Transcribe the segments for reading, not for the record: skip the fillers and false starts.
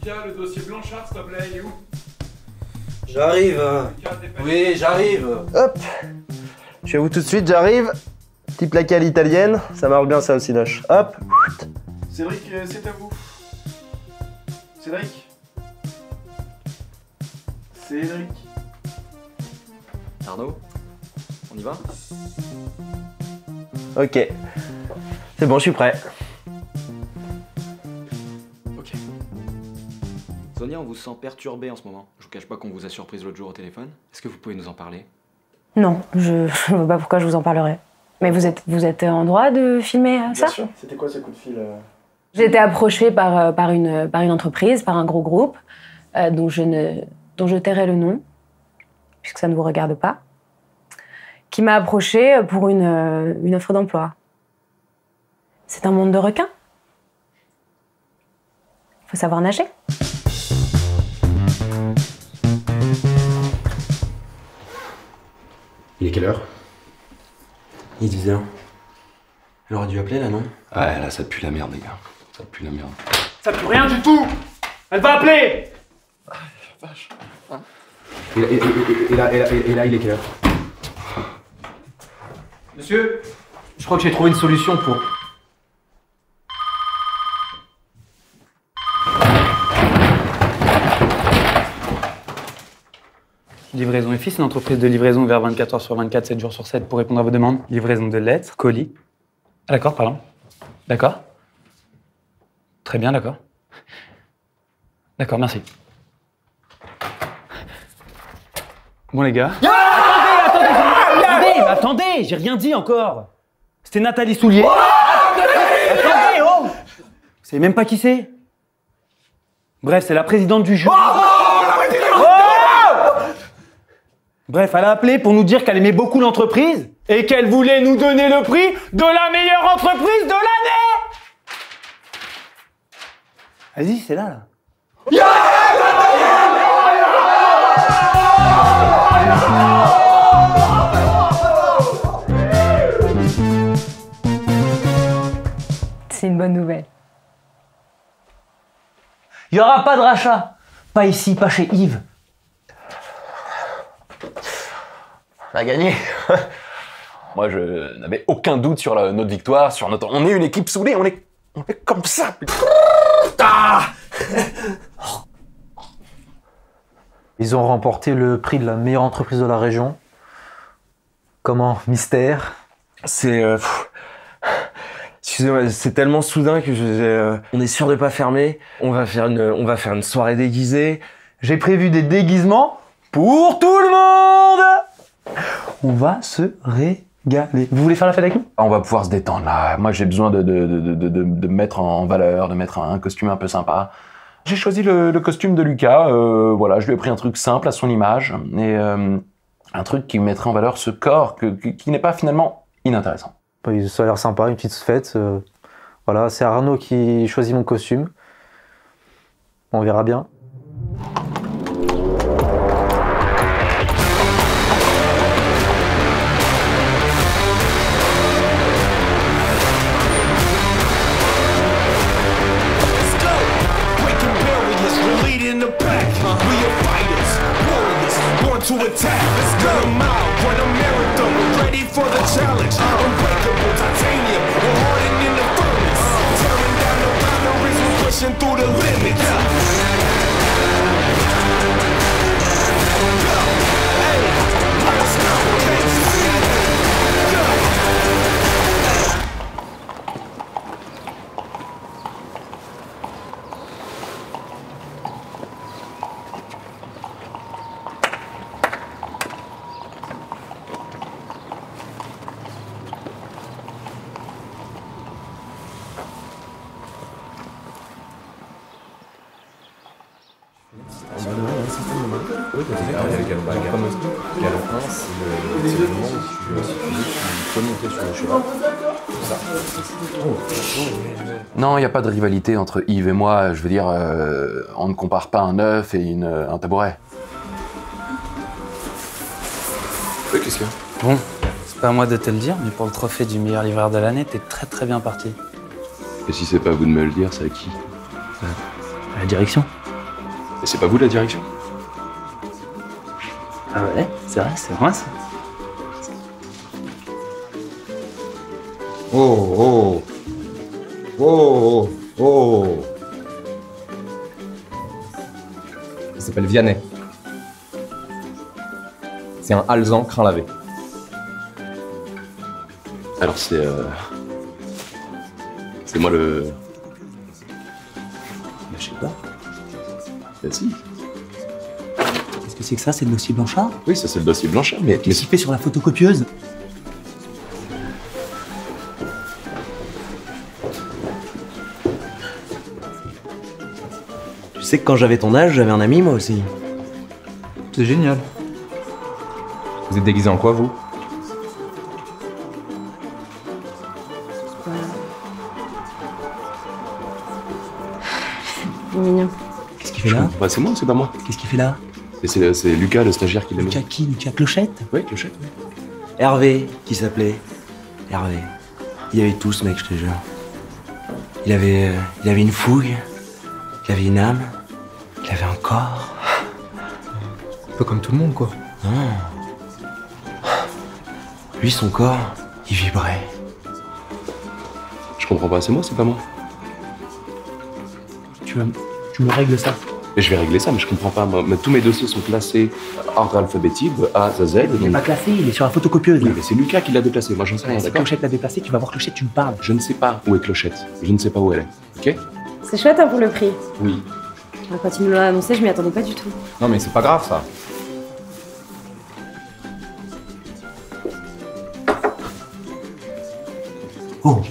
Lucas, le dossier Blanchard, s'il te plaît, il est où? J'arrive. Oui, j'arrive. Hop. Je suis à vous tout de suite, j'arrive. Petit plaqué à l'italienne, ça marche bien ça aussi, Noche. Hop. Cédric, c'est à vous. Cédric. Cédric. Arnaud, on y va? Ok. C'est bon, je suis prêt. Ok. Sonia, on vous sent perturbé en ce moment. Je vous cache pas qu'on vous a surprise l'autre jour au téléphone. Est-ce que vous pouvez nous en parler? Non, je ne vois pas pourquoi je vous en parlerai. Mais vous êtes en droit de filmer ça? Bien sûr. C'était quoi ce coup de fil J'ai été approchée par une entreprise, par un gros groupe, dont je tairai le nom, puisque ça ne vous regarde pas, qui m'a approchée pour une offre d'emploi. C'est un monde de requins. Faut savoir nager. Il est quelle heure? Il est 10h. Elle aurait dû appeler là, non? Ouais, là ça pue la merde, les gars. Ça pue la merde. Ça pue rien du tout. Elle va appeler. Ah, vache. Hein? Et là, il est quelle heure? Monsieur, Je crois que j'ai trouvé une solution pour... Livraison et Fils, une entreprise de livraison ouverte 24 heures sur 24, 7 jours sur 7 pour répondre à vos demandes. Livraison de lettres, colis. Ah, d'accord, pardon. D'accord. Très bien, d'accord. D'accord, merci. Bon, les gars. Attendez, j'ai rien dit encore. C'était Nathalie Soulier. Attendez, oh! Vous savez même pas qui c'est? Bref, c'est la présidente du jury. Bref, elle a appelé pour nous dire qu'elle aimait beaucoup l'entreprise et qu'elle voulait nous donner le prix de la meilleure entreprise de l'année. Vas-y, c'est là. C'est une bonne nouvelle. Il n'y aura pas de rachat. Pas ici, pas chez Yves. On a gagné. Moi, je n'avais aucun doute sur notre victoire, sur notre... On est une équipe soudée, on est comme ça. Ils ont remporté le prix de la meilleure entreprise de la région. Comment? Mystère? C'est... Excusez-moi, c'est tellement soudain que on est sûr de pas fermer. On va faire une soirée déguisée. J'ai prévu des déguisements pour tout le monde. On va se régaler. Vous voulez faire la fête avec nous? On va pouvoir se détendre là. Moi, j'ai besoin de me mettre en valeur, de mettre un costume un peu sympa. J'ai choisi le costume de Lucas. Voilà, je lui ai pris un truc simple à son image et un truc qui mettrait en valeur ce corps qui n'est pas finalement inintéressant. Ça a l'air sympa, une petite fête. Voilà, c'est Arnaud qui choisit mon costume. On verra bien. To attack, let's go. I'm out, run a marathon, we're ready for the challenge. Unbreakable titanium, we're hardened in the furnace. Tearing down the boundaries, we're pushing through the limits. Go, hey, let's go, can't you see it? Go. Non, il n'y a pas de rivalité entre Yves et moi. Je veux dire, on ne compare pas un œuf et un tabouret. Oui, qu'est-ce qu'il y a? Bon, c'est pas à moi de te le dire, mais pour le trophée du meilleur livreur de l'année, t'es très bien parti. Et si c'est pas à vous de me le dire, c'est à qui? À la direction. Mais c'est pas vous la direction? Ah ouais, c'est vrai, c'est moi ça. Oh, oh, oh, oh. Ça s'appelle Vianney. C'est un alezan crin lavé. Alors c'est moi le... Je sais pas. Bah si. Qu'est-ce que c'est que ça? C'est le dossier Blanchard? Oui, ça c'est le dossier Blanchard, mais Qu'est-ce qu'il fait sur la photocopieuse? Tu sais que quand j'avais ton âge, j'avais un ami moi aussi. C'est génial. Vous êtes déguisé en quoi, vous? Mignon. Qu'est-ce qu'il fait là? Bah c'est moi, c'est pas moi. Qu'est-ce qu'il fait là? Et c'est Lucas, le stagiaire, qui l'a mis. Lucas qui? Lucas Clochette? Ouais, Clochette, ouais. Hervé, qui s'appelait Hervé. Il avait tout ce mec, je te jure. Il avait une fougue, il avait une âme, il avait un corps. Un peu comme tout le monde, quoi. Non. Lui, son corps, il vibrait. Je comprends pas, c'est moi, c'est pas moi. Tu me règles ça? Mais je vais régler ça, mais je comprends pas. Moi, tous mes dossiers sont classés ordre alphabétique, de A à Z. Il n'est pas classé, il est sur la photocopieuse. Oui, mais c'est Lucas qui l'a déplacé, moi j'en sais rien, Si d'accord? Clochette l'a déplacé, tu vas voir Clochette, tu me parles. Je ne sais pas où est Clochette. Je ne sais pas où elle est, ok? C'est chouette hein, pour le prix. Oui. Quand il me l'a annoncé, je m'y attendais pas du tout. Non, mais c'est pas grave, ça. Oh!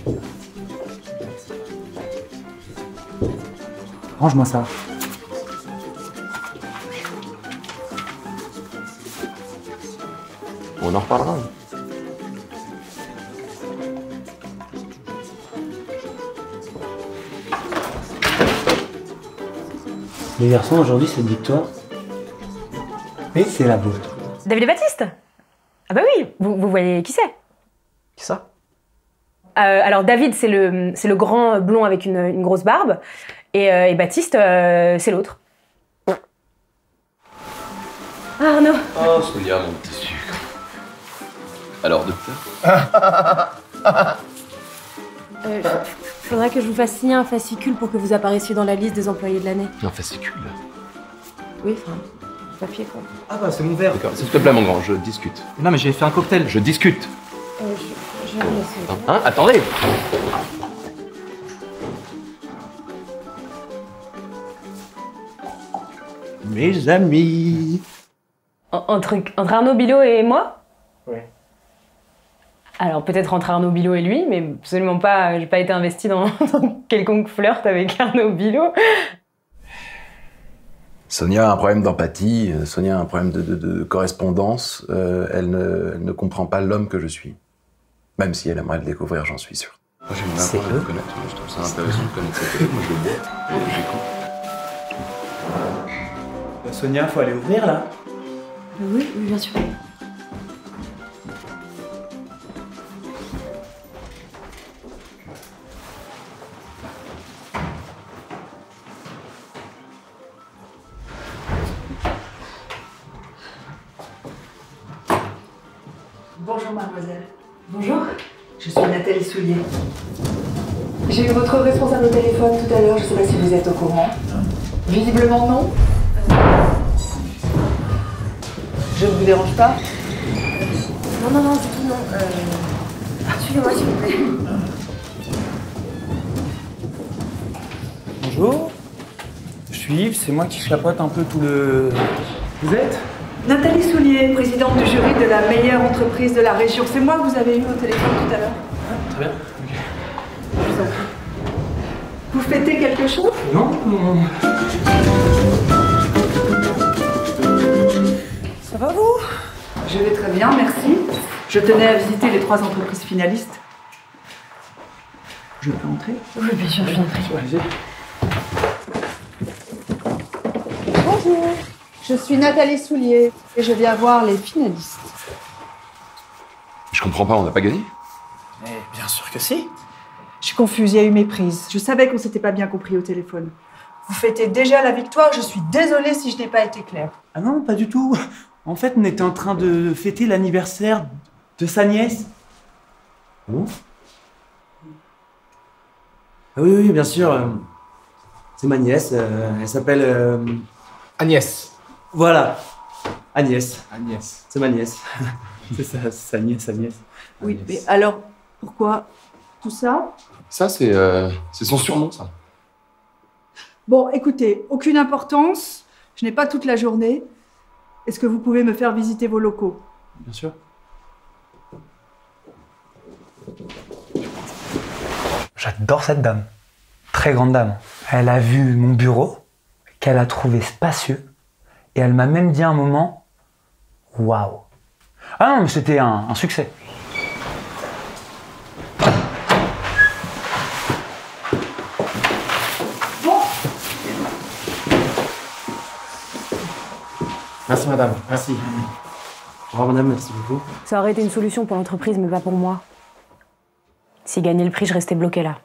Range-moi ça. On en reparlera. Les garçons, aujourd'hui, cette victoire, c'est la vôtre. David et Baptiste? Ah bah oui, vous voyez qui c'est? Qui ça? Alors David, c'est le grand blond avec une grosse barbe. Et Baptiste, c'est l'autre. Ah, Arnaud. Oh, Sonia, mon petit sucre. Alors, docteur? Faudrait que je vous fasse signer un fascicule pour que vous apparaissiez dans la liste des employés de l'année. Un fascicule. Oui, enfin, papier quoi. Ah bah, c'est mon verre. D'accord, s'il te plaît, mon grand, je discute. Non, mais j'ai fait un cocktail. Je discute. Je vais vous laisser. Hein? Attendez! Mes amis. Entre Arnaud Bilot et moi? Oui. Alors peut-être entre Arnaud Bilot et lui, mais absolument pas, j'ai pas été investie dans quelconque flirt avec Arnaud Bilot. Sonia a un problème d'empathie, Sonia a un problème de correspondance. Elle ne comprend pas l'homme que je suis. Même si elle aimerait le découvrir, j'en suis sûr. Moi, j'aimerais apprendre à le connaître. Je trouve ça intéressant de connaître cette télé. Moi, je le bois et j'écoute. Sonia, faut aller ouvrir là. Oui, bien sûr. Bonjour mademoiselle. Bonjour. Je suis Nathalie Soulier. J'ai eu votre responsable au téléphone tout à l'heure, je ne sais pas si vous êtes au courant. Visiblement non. Je ne vous dérange pas? Non, du tout, non. Suivez-moi, s'il vous plaît. Bonjour. Je suis Yves, c'est moi qui chapeaute un peu tout le... Vous êtes? Nathalie Soulier, présidente du jury de la meilleure entreprise de la région. C'est moi que vous avez eu au téléphone tout à l'heure. Très bien. Je vous en prie. Vous fêtez quelque chose? Non. Ça va vous? Je vais très bien, merci. Je tenais à visiter les 3 entreprises finalistes. Je peux entrer? Oui, bien sûr, je viens entrer. Bonjour, je suis Nathalie Soulier et je viens voir les finalistes. Je comprends pas, on n'a pas gagné? Mais bien sûr que si. Je suis confuse, il y a eu méprise. Je savais qu'on s'était pas bien compris au téléphone. Vous fêtez déjà la victoire, je suis désolée si je n'ai pas été claire. Ah non, pas du tout. En fait, on était en train de fêter l'anniversaire de sa nièce. Bon. Ah oui, oui, bien sûr. C'est ma nièce. Elle s'appelle... Agnès. Voilà. Agnès. Agnès. C'est ma nièce. C'est ça, sa nièce, Agnès. Oui, mais alors, pourquoi tout ça? Ça, c'est son surnom, ça. Bon, écoutez, aucune importance. Je n'ai pas toute la journée. Est-ce que vous pouvez me faire visiter vos locaux? Bien sûr. J'adore cette dame. Très grande dame. Elle a vu mon bureau, qu'elle a trouvé spacieux, et elle m'a même dit à un moment, waouh. Ah non, mais c'était un succès. Merci madame, merci. Au revoir madame, merci beaucoup. Ça aurait été une solution pour l'entreprise, mais pas pour moi. Si gagnait le prix, je restais bloquée là.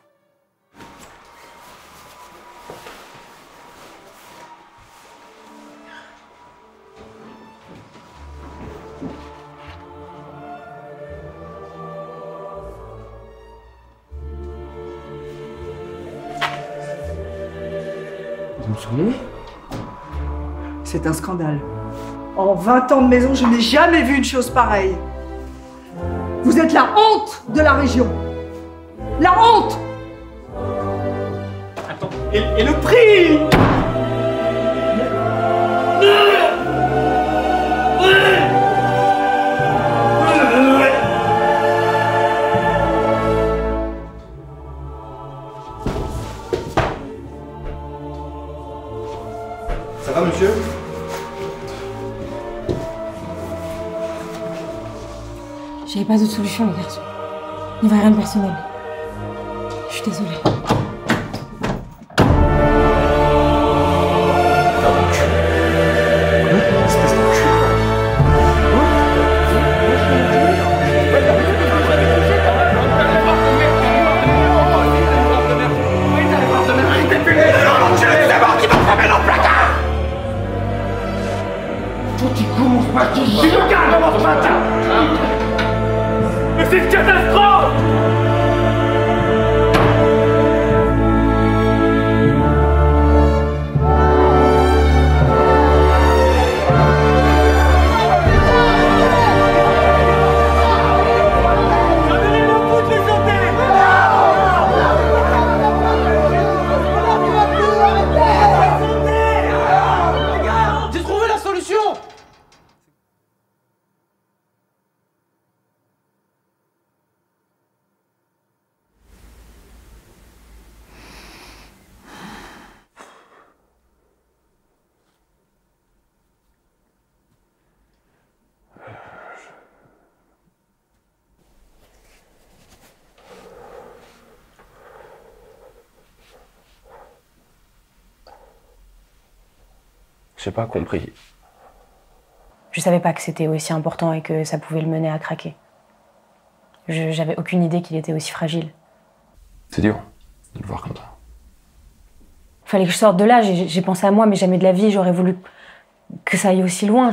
Vous me souvenez? C'est un scandale. En 20 ans de maison, je n'ai jamais vu une chose pareille. Vous êtes la honte de la région. La honte! Attends, et le prix? Ça va, monsieur? J'avais pas d'autre solution, les garçons. Il n'y avait rien de personnel. Je suis désolée. Mais c'est une catastrophe! J'ai trouvé la solution! J'ai pas compris. Je savais pas que c'était aussi important et que ça pouvait le mener à craquer. J'avais aucune idée qu'il était aussi fragile. C'est dur de le voir comme ça. Fallait que je sorte de là, j'ai pensé à moi, mais jamais de la vie, j'aurais voulu que ça aille aussi loin.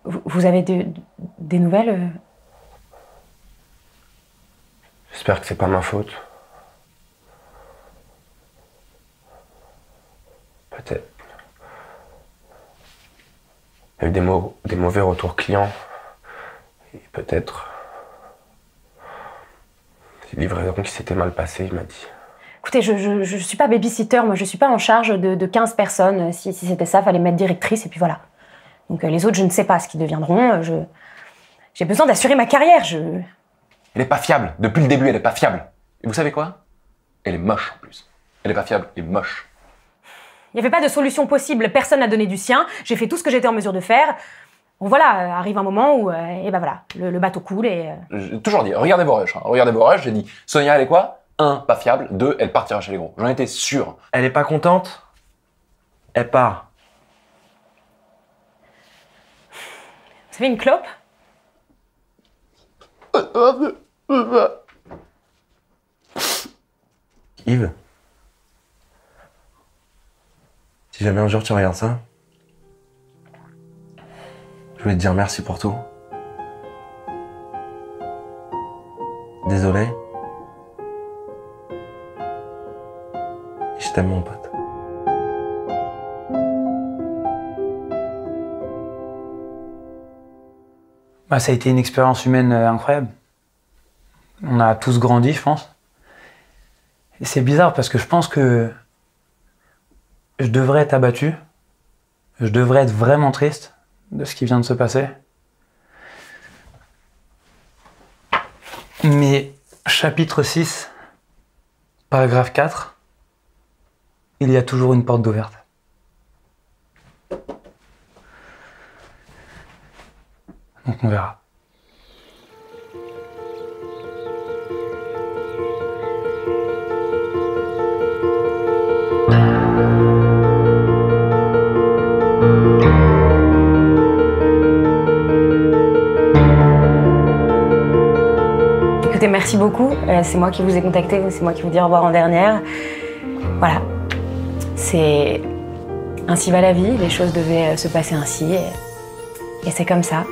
Vous avez des nouvelles? J'espère que c'est pas ma faute. Peut-être. Il y a eu des mauvais retours clients. Et peut-être des livraisons qui s'étaient mal passées, il m'a dit. Écoutez, je suis pas babysitter, moi je suis pas en charge de 15 personnes. Si c'était ça, fallait mettre directrice et puis voilà. Donc les autres, je ne sais pas ce qu'ils deviendront. J'ai besoin d'assurer ma carrière. Elle est pas fiable. Depuis le début, elle est pas fiable. Et vous savez quoi? Elle est moche en plus. Elle est pas fiable et moche. Il n'y avait pas de solution possible, personne n'a donné du sien. J'ai fait tout ce que j'étais en mesure de faire. Bon voilà, arrive un moment où, et ben voilà, le bateau coule et... J'ai toujours dit, regardez vos rushs. Hein. Regardez vos rushs, j'ai dit, Sonia, elle est quoi? 1, pas fiable. 2, elle partira chez les gros. J'en étais sûr. Elle est pas contente? Elle part. Vous savez, une clope? Yves, Si jamais un jour tu regardes ça, je voulais te dire merci pour tout. Désolé. Je t'aime, mon pote. Bah, ça a été une expérience humaine incroyable. On a tous grandi, je pense. Et c'est bizarre parce que je pense que je devrais être abattu. Je devrais être vraiment triste de ce qui vient de se passer. Mais chapitre 6, paragraphe 4, il y a toujours une porte d'ouverte. Donc on verra. Écoutez, merci beaucoup. C'est moi qui vous ai contacté, c'est moi qui vous dis au revoir en dernière. Voilà. C'est ainsi va la vie, les choses devaient se passer ainsi et c'est comme ça.